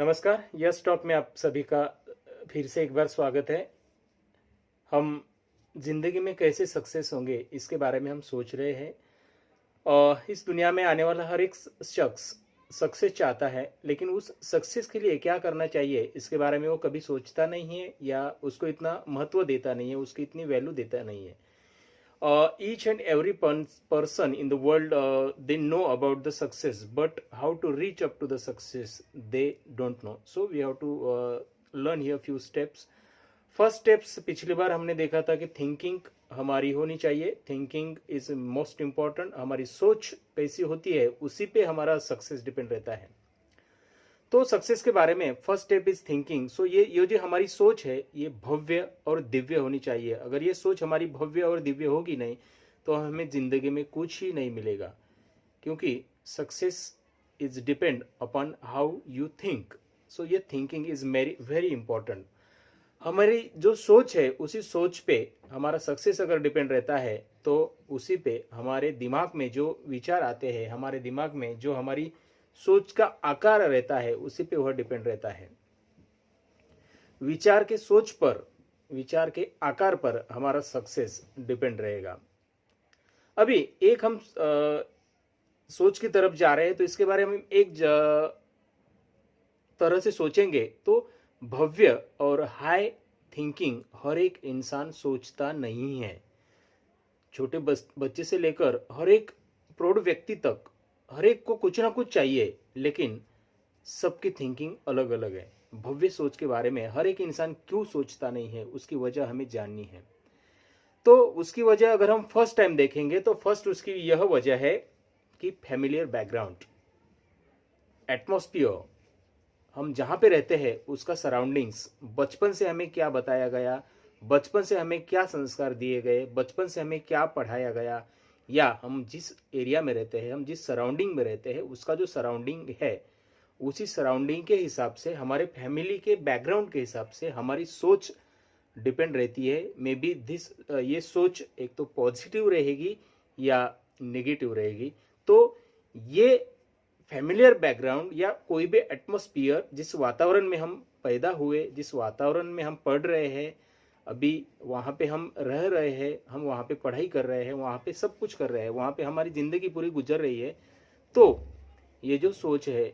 नमस्कार। Yes talk में आप सभी का फिर से एक बार स्वागत है। हम जिंदगी में कैसे सक्सेस होंगे इसके बारे में हम सोच रहे हैं। और इस दुनिया में आने वाला हर एक शख्स सक्सेस चाहता है, लेकिन उस सक्सेस के लिए क्या करना चाहिए इसके बारे में वो कभी सोचता नहीं है या उसको इतना महत्व देता नहीं है, उसकी इतनी वैल्यू देता नहीं है। Each and every person in the world, they know about the success, but how to reach up to the success they don't know. So we have to learn here few steps. First steps पिछली बार हमने देखा था कि thinking हमारी होनी चाहिए। Thinking is most important. हमारी सोच कैसी होती है उसी पे हमारा सक्सेस डिपेंड रहता है। तो सक्सेस के बारे में फर्स्ट स्टेप इज थिंकिंग। सो ये जो हमारी सोच है ये भव्य और दिव्य होनी चाहिए। अगर ये सोच हमारी भव्य और दिव्य होगी नहीं तो हमें जिंदगी में कुछ ही नहीं मिलेगा, क्योंकि success is depend upon how you think. So ये thinking is very very important. हमारी जो सोच है उसी सोच पे हमारा सक्सेस अगर डिपेंड रहता है तो उसी पे हमारे दिमाग में जो विचार आते हैं, हमारे दिमाग में जो हमारी सोच का आकार रहता है उसी पे वह डिपेंड रहता है। विचार के सोच पर, विचार के आकार पर हमारा सक्सेस डिपेंड रहेगा। अभी एक हम सोच की तरफ जा रहे हैं, तो इसके बारे में एक तरह से सोचेंगे तो भव्य और हाई थिंकिंग हर एक इंसान सोचता नहीं है। छोटे बच्चे से लेकर हर एक प्रौढ़ व्यक्ति तक हर एक को कुछ ना कुछ चाहिए, लेकिन सबकी थिंकिंग अलग अलग है। भव्य सोच के बारे में हर एक इंसान क्यों सोचता नहीं है उसकी वजह हमें जाननी है। तो उसकी वजह अगर हम फर्स्ट टाइम देखेंगे तो फर्स्ट उसकी यह वजह है कि फैमिलियर बैकग्राउंड, एटमॉस्फियर, हम जहां पे रहते हैं उसका सराउंडिंग्स, बचपन से हमें क्या बताया गया, बचपन से हमें क्या संस्कार दिए गए, बचपन से हमें क्या पढ़ाया गया, या हम जिस एरिया में रहते हैं, हम जिस सराउंडिंग में रहते हैं उसका जो सराउंडिंग है उसी सराउंडिंग के हिसाब से, हमारे फैमिली के बैकग्राउंड के हिसाब से हमारी सोच डिपेंड रहती है। मे बी ये सोच एक तो पॉजिटिव रहेगी या नेगेटिव रहेगी। तो ये फैमिलियर बैकग्राउंड या कोई भी एटमॉस्फियर, जिस वातावरण में हम पैदा हुए, जिस वातावरण में हम पढ़ रहे हैं, अभी वहाँ पे हम रह रहे हैं, हम वहाँ पे पढ़ाई कर रहे हैं, वहाँ पे सब कुछ कर रहे हैं, वहाँ पे हमारी ज़िंदगी पूरी गुजर रही है, तो ये जो सोच है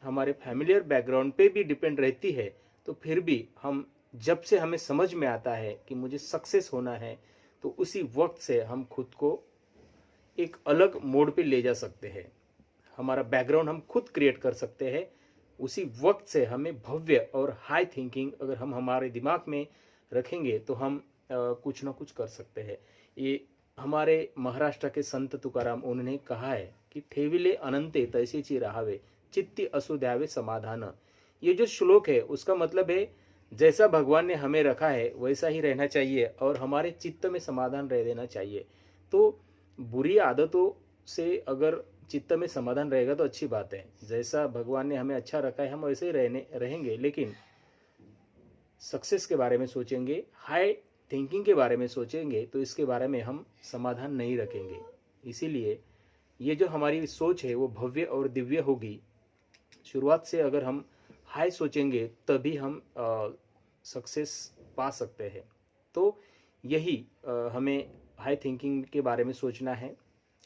हमारे फैमिलियर बैकग्राउंड पे भी डिपेंड रहती है। तो फिर भी हम जब से हमें समझ में आता है कि मुझे सक्सेस होना है, तो उसी वक्त से हम खुद को एक अलग मोड पे ले जा सकते हैं। हमारा बैकग्राउंड हम खुद क्रिएट कर सकते हैं। उसी वक्त से हमें भव्य और हाई थिंकिंग अगर हम हमारे दिमाग में रखेंगे तो हम कुछ ना कुछ कर सकते हैं। ये हमारे महाराष्ट्र के संत तुकाराम, उन्होंने कहा है कि ठेविले अनंते तैसेची राहावे, चित्ती असु द्यावे समाधान। ये जो श्लोक है उसका मतलब है जैसा भगवान ने हमें रखा है वैसा ही रहना चाहिए और हमारे चित्त में समाधान रह देना चाहिए। तो बुरी आदतों से अगर चित्त में समाधान रहेगा तो अच्छी बात है। जैसा भगवान ने हमें अच्छा रखा है हम वैसे ही रहेंगे, लेकिन सक्सेस के बारे में सोचेंगे, हाई थिंकिंग के बारे में सोचेंगे तो इसके बारे में हम समाधान नहीं रखेंगे। इसीलिए ये जो हमारी सोच है वो भव्य और दिव्य होगी। शुरुआत से अगर हम हाई सोचेंगे तभी हम सक्सेस पा सकते हैं। तो यही हमें हाई थिंकिंग के बारे में सोचना है,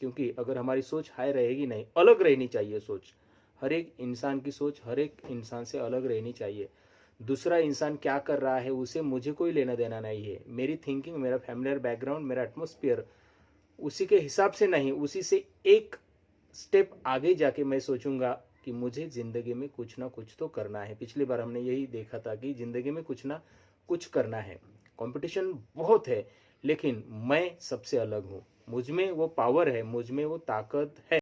क्योंकि अगर हमारी सोच हाई रहेगी नहीं, अलग रहनी चाहिए सोच। हर एक इंसान की सोच हर एक इंसान से अलग रहनी चाहिए। दूसरा इंसान क्या कर रहा है उसे मुझे कोई लेना देना नहीं है। मेरी थिंकिंग, मेरा फैमिलियर बैकग्राउंड, मेरा एटमॉस्फेयर उसी के हिसाब से नहीं, उसी से एक स्टेप आगे जाके मैं सोचूंगा कि मुझे ज़िंदगी में कुछ ना कुछ तो करना है। पिछली बार हमने यही देखा था कि ज़िंदगी में कुछ ना कुछ करना है। कंपटीशन बहुत है, लेकिन मैं सबसे अलग हूँ। मुझ में वो पावर है, मुझ में वो ताकत है।